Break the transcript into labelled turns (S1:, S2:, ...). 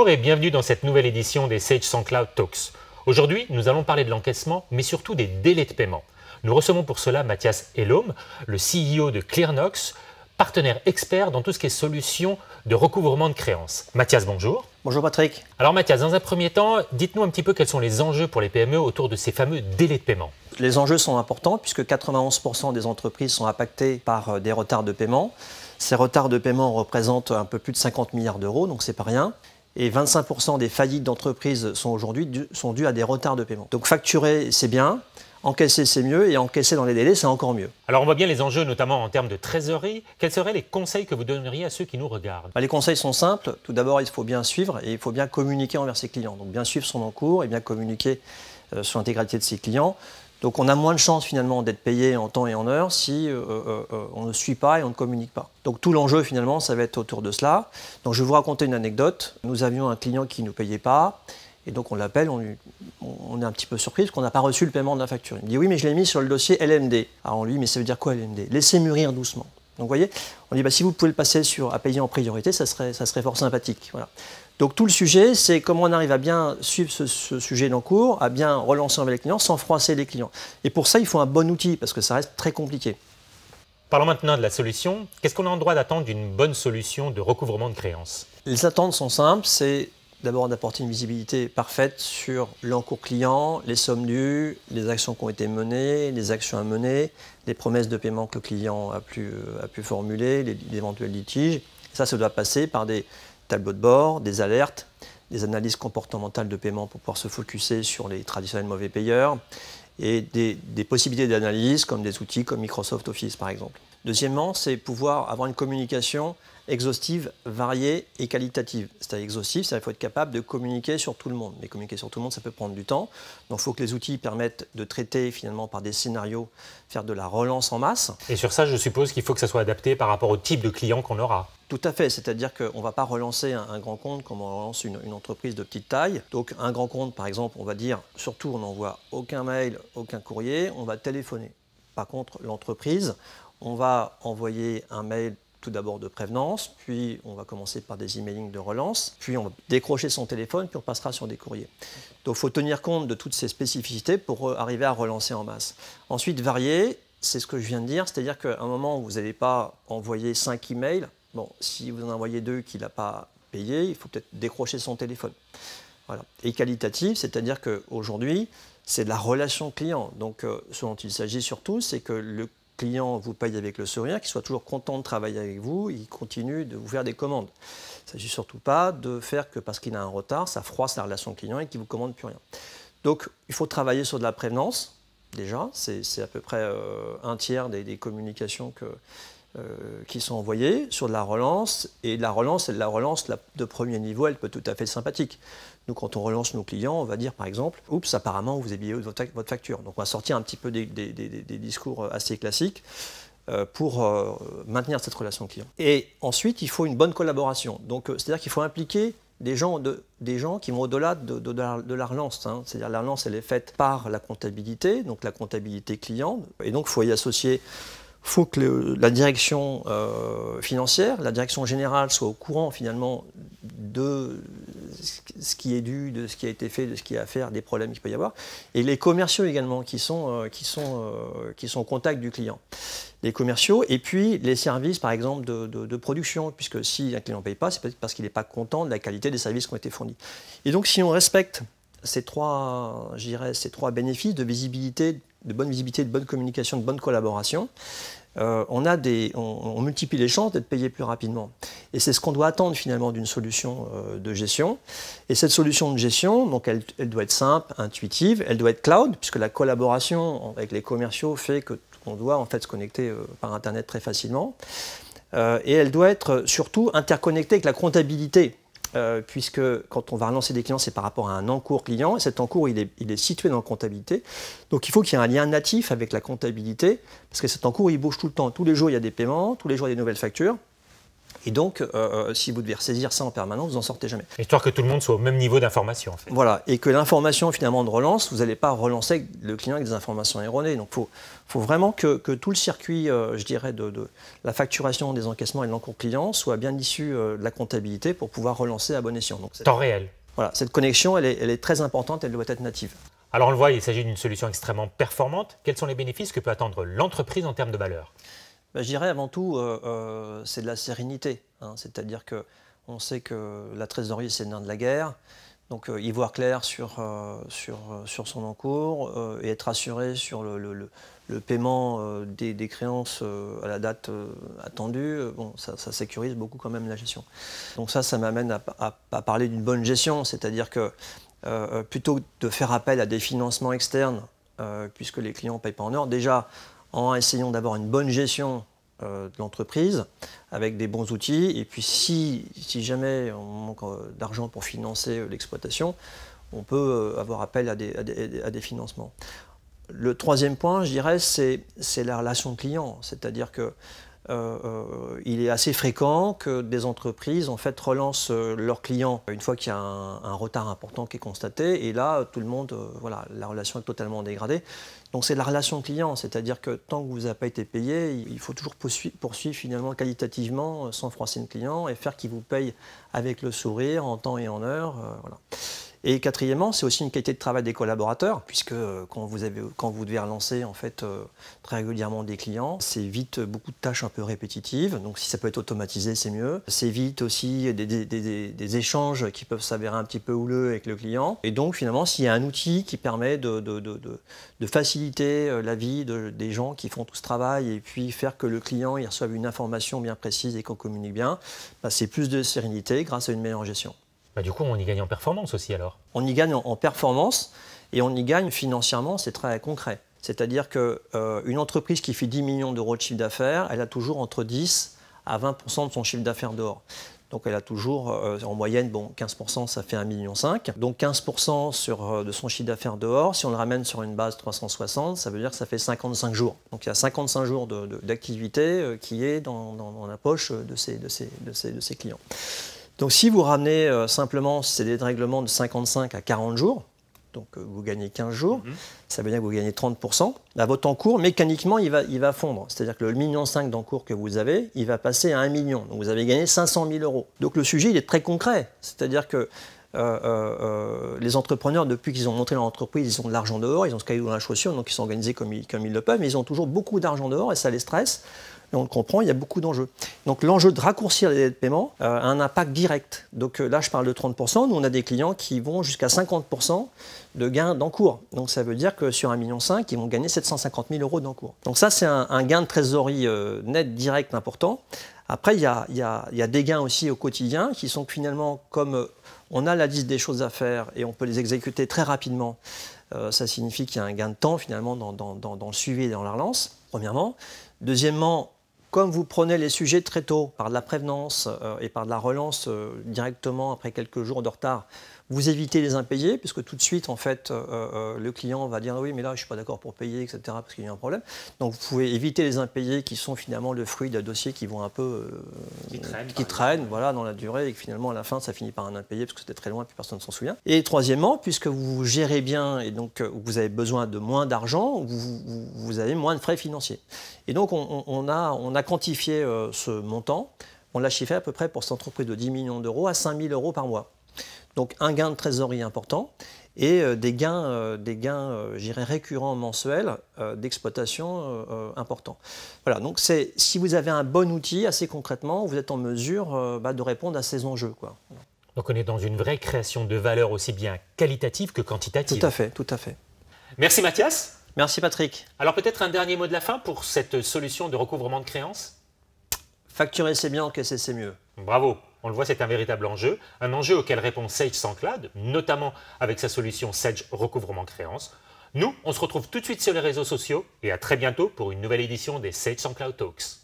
S1: Bonjour et bienvenue dans cette nouvelle édition des Sage SansCloud Talks. Aujourd'hui, nous allons parler de l'encaissement, mais surtout des délais de paiement. Nous recevons pour cela Mathias Helom, le CEO de Clearnox, partenaire expert dans tout ce qui est solution de recouvrement de créances. Mathias, bonjour.
S2: Bonjour Patrick.
S1: Alors Mathias, dans un premier temps, dites-nous un petit peu quels sont les enjeux pour les PME autour de ces fameux délais de paiement.
S2: Les enjeux sont importants puisque 91% des entreprises sont impactées par des retards de paiement. Ces retards de paiement représentent un peu plus de 50 milliards d'euros, donc c'est pas rien. Et 25% des faillites d'entreprises sont aujourd'hui dues à des retards de paiement. Donc facturer, c'est bien. Encaisser, c'est mieux, et encaisser dans les délais, c'est encore mieux.
S1: Alors on voit bien les enjeux, notamment en termes de trésorerie. Quels seraient les conseils que vous donneriez à ceux qui nous regardent?
S2: Les conseils sont simples. Tout d'abord, il faut bien suivre et il faut bien communiquer envers ses clients. Donc bien suivre son encours et bien communiquer sur l'intégralité de ses clients. Donc on a moins de chances finalement d'être payé en temps et en heure si on ne suit pas et on ne communique pas. Donc tout l'enjeu finalement, ça va être autour de cela. Donc je vais vous raconter une anecdote. Nous avions un client qui ne nous payait pas. Et donc on l'appelle, on est un petit peu surpris parce qu'on n'a pas reçu le paiement de la facture. Il me dit oui mais je l'ai mis sur le dossier LMD. Alors on lui dit mais ça veut dire quoi LMD? Laissez mûrir doucement. Donc vous voyez, on dit si vous pouvez le passer à payer en priorité, ça serait fort sympathique. Voilà. Donc tout le sujet, c'est comment on arrive à bien suivre ce sujet d'encours, à bien relancer avec les clients sans froisser les clients. Et pour ça, il faut un bon outil parce que ça reste très compliqué.
S1: Parlons maintenant de la solution. Qu'est-ce qu'on a en droit d'attendre d'une bonne solution de recouvrement de créances?
S2: Les attentes sont simples, c'est d'abord d'apporter une visibilité parfaite sur l'encours client, les sommes dues, les actions qui ont été menées, les actions à mener, les promesses de paiement que le client a pu formuler, les éventuels litiges. Ça doit passer par des tableaux de bord, des alertes, des analyses comportementales de paiement pour pouvoir se focuser sur les traditionnels mauvais payeurs et des possibilités d'analyse comme des outils comme Microsoft Office par exemple. Deuxièmement, c'est pouvoir avoir une communication exhaustive, variée et qualitative. C'est-à-dire exhaustive, il faut être capable de communiquer sur tout le monde. Mais communiquer sur tout le monde, ça peut prendre du temps. Donc il faut que les outils permettent de traiter finalement par des scénarios, faire de la relance en masse.
S1: Et sur ça, je suppose qu'il faut que ça soit adapté par rapport au type de client qu'on aura.
S2: Tout à fait, c'est-à-dire qu'on ne va pas relancer un grand compte comme on relance une entreprise de petite taille. Donc un grand compte, par exemple, on va dire, surtout on n'envoie aucun mail, aucun courrier, on va téléphoner. Par contre, l'entreprise, on va envoyer un mail tout d'abord de prévenance, puis on va commencer par des emailing de relance, puis on va décrocher son téléphone, puis on passera sur des courriers. Donc il faut tenir compte de toutes ces spécificités pour arriver à relancer en masse. Ensuite, varier, c'est ce que je viens de dire, c'est-à-dire qu'à un moment où vous n'allez pas envoyer 5 emails, bon, si vous en envoyez 2 qu'il n'a pas payé, il faut peut-être décrocher son téléphone. Voilà. Et qualitatif, c'est-à-dire qu'aujourd'hui, c'est de la relation client. Donc ce dont il s'agit surtout, c'est que le client vous paye avec le sourire, qu'il soit toujours content de travailler avec vous, il continue de vous faire des commandes. Il ne s'agit surtout pas de faire que parce qu'il a un retard, ça froisse la relation client et qu'il ne vous commande plus rien. Donc il faut travailler sur de la prévenance, déjà, c'est à peu près un tiers des communications qui sont envoyées, sur de la relance, et la relance de premier niveau, elle peut être tout à fait sympathique. Nous, quand on relance nos clients, on va dire par exemple « Oups, apparemment, vous avez oublié votre facture ». Donc on va sortir un petit peu des discours assez classiques pour maintenir cette relation client. Et ensuite, il faut une bonne collaboration. Donc c'est-à-dire qu'il faut impliquer des gens qui vont au-delà de la relance. Hein. C'est-à-dire la relance, elle est faite par la comptabilité, donc la comptabilité client. Et donc il faut y associer. Il faut que la direction financière, la direction générale soit au courant finalement de ce qui est dû, de ce qui a été fait, de ce qu'il y a à faire, des problèmes qu'il peut y avoir. Et les commerciaux également qui sont au contact du client. Les commerciaux et puis les services par exemple de production, puisque si un client ne paye pas, c'est peut-être parce qu'il n'est pas content de la qualité des services qui ont été fournis. Et donc si on respecte ces trois bénéfices de visibilité, de bonne visibilité, de bonne communication, de bonne collaboration, on multiplie les chances d'être payé plus rapidement. Et c'est ce qu'on doit attendre finalement d'une solution de gestion. Et cette solution de gestion, donc elle doit être simple, intuitive, elle doit être cloud, puisque la collaboration avec les commerciaux fait qu'on doit en fait se connecter par Internet très facilement. Et elle doit être surtout interconnectée avec la comptabilité. Puisque quand on va relancer des clients, c'est par rapport à un encours client, et cet encours, il est situé dans la comptabilité. Donc il faut qu'il y ait un lien natif avec la comptabilité, parce que cet encours, il bouge tout le temps. Tous les jours, il y a des paiements, tous les jours, il y a des nouvelles factures. Et donc, si vous devez ressaisir ça en permanence, vous n'en sortez jamais.
S1: Histoire que tout le monde soit au même niveau d'information, en fait.
S2: Voilà, et que l'information finalement de relance, vous n'allez pas relancer le client avec des informations erronées. Donc, faut vraiment que tout le circuit, je dirais, de la facturation, des encaissements et de l'encours client soit bien issu de la comptabilité pour pouvoir relancer à bon escient. Donc,
S1: temps réel.
S2: Voilà, cette connexion, elle est très importante, elle doit être native.
S1: Alors on le voit, il s'agit d'une solution extrêmement performante. Quels sont les bénéfices que peut attendre l'entreprise en termes de valeur?
S2: Je dirais avant tout, c'est de la sérénité. Hein. C'est-à-dire qu'on sait que la trésorerie, c'est le nerf de la guerre. Donc y voir clair sur son encours et être assuré sur le paiement des créances à la date attendue, ça sécurise beaucoup quand même la gestion. Donc ça m'amène à parler d'une bonne gestion, c'est-à-dire que plutôt que de faire appel à des financements externes, puisque les clients ne payent pas en heure, déjà en essayant d'avoir une bonne gestion de l'entreprise avec des bons outils, et puis si jamais on manque d'argent pour financer l'exploitation, on peut avoir appel à des financements. Le troisième point, je dirais, c'est la relation client, c'est-à-dire que il est assez fréquent que des entreprises en fait relancent leurs clients une fois qu'il y a un retard important qui est constaté, et là tout le monde, voilà, la relation est totalement dégradée. Donc c'est la relation client, c'est-à-dire que tant que vous n'avez pas été payé, il faut toujours poursuivre finalement qualitativement sans froisser le client et faire qu'il vous paye avec le sourire, en temps et en heure. Voilà. Et quatrièmement, c'est aussi une qualité de travail des collaborateurs, puisque quand vous devez relancer en fait, très régulièrement des clients, c'est vite beaucoup de tâches un peu répétitives, donc si ça peut être automatisé, c'est mieux. C'est vite aussi des échanges qui peuvent s'avérer un petit peu houleux avec le client. Et donc finalement, s'il y a un outil qui permet de faciliter la vie des gens qui font tout ce travail et puis faire que le client il reçoive une information bien précise et qu'on communique bien, c'est plus de sérénité grâce à une meilleure gestion.
S1: Du coup, on y gagne en performance aussi alors.
S2: On y gagne en performance et on y gagne financièrement, c'est très concret. C'est-à-dire qu'une entreprise qui fait 10 millions d'euros de chiffre d'affaires, elle a toujours entre 10 à 20% de son chiffre d'affaires dehors. Donc elle a toujours, en moyenne, 15%, ça fait 1,5 million. Donc 15% de son chiffre d'affaires dehors, si on le ramène sur une base 360, ça veut dire que ça fait 55 jours. Donc il y a 55 jours d'activité qui est dans la poche de ces clients. Donc si vous ramenez simplement ces dérèglements de 55 à 40 jours, donc vous gagnez 15 jours, ça veut dire que vous gagnez 30%, votre encours, mécaniquement, il va fondre. C'est-à-dire que le 1,5 million d'encours que vous avez, il va passer à 1 million. Donc vous avez gagné 500 000 euros. Donc le sujet, il est très concret. C'est-à-dire que les entrepreneurs, depuis qu'ils ont monté leur entreprise, ils ont de l'argent dehors, ils ont ce caillou dans la chaussure, donc ils sont organisés comme ils le peuvent, mais ils ont toujours beaucoup d'argent dehors et ça les stresse. Et on le comprend, il y a beaucoup d'enjeux. Donc l'enjeu de raccourcir les délais de paiement a un impact direct. Donc là, je parle de 30%. Nous, on a des clients qui vont jusqu'à 50% de gains d'encours. Donc ça veut dire que sur 1,5 million, ils vont gagner 750 000 euros d'encours. Donc ça, c'est un gain de trésorerie net direct important. Après, il y a des gains aussi au quotidien qui sont que finalement, comme on a la liste des choses à faire et on peut les exécuter très rapidement, ça signifie qu'il y a un gain de temps finalement dans le suivi et dans la relance, premièrement. Deuxièmement, comme vous prenez les sujets très tôt, par de la prévenance et par de la relance directement après quelques jours de retard, vous évitez les impayés, puisque tout de suite, en fait, le client va dire « oui, mais là, je ne suis pas d'accord pour payer, etc. » parce qu'il y a un problème. Donc, vous pouvez éviter les impayés qui sont finalement le fruit d'un dossier qui vont un peu… qui traînent voilà, dans la durée et que finalement, à la fin, ça finit par un impayé parce que c'était très loin et puis personne ne s'en souvient. Et troisièmement, puisque vous gérez bien et donc vous avez besoin de moins d'argent, vous avez moins de frais financiers. Et donc, on a quantifié ce montant. On l'a chiffré à peu près pour cette entreprise de 10 millions d'euros à 5 000 euros par mois. Donc un gain de trésorerie important et des gains j'irais récurrents mensuels d'exploitation importants. Voilà, donc si vous avez un bon outil, assez concrètement, vous êtes en mesure de répondre à ces enjeux, quoi.
S1: Donc on est dans une vraie création de valeur aussi bien qualitative que quantitative.
S2: Tout à fait, tout à fait.
S1: Merci Mathias.
S2: Merci Patrick.
S1: Alors peut-être un dernier mot de la fin pour cette solution de recouvrement de créances?
S2: Facturer c'est bien, encaisser c'est mieux.
S1: Bravo. On le voit, c'est un véritable enjeu, un enjeu auquel répond Sage SansCloud, notamment avec sa solution Sage Recouvrement Créances. Nous, on se retrouve tout de suite sur les réseaux sociaux et à très bientôt pour une nouvelle édition des Sage SansCloud Talks.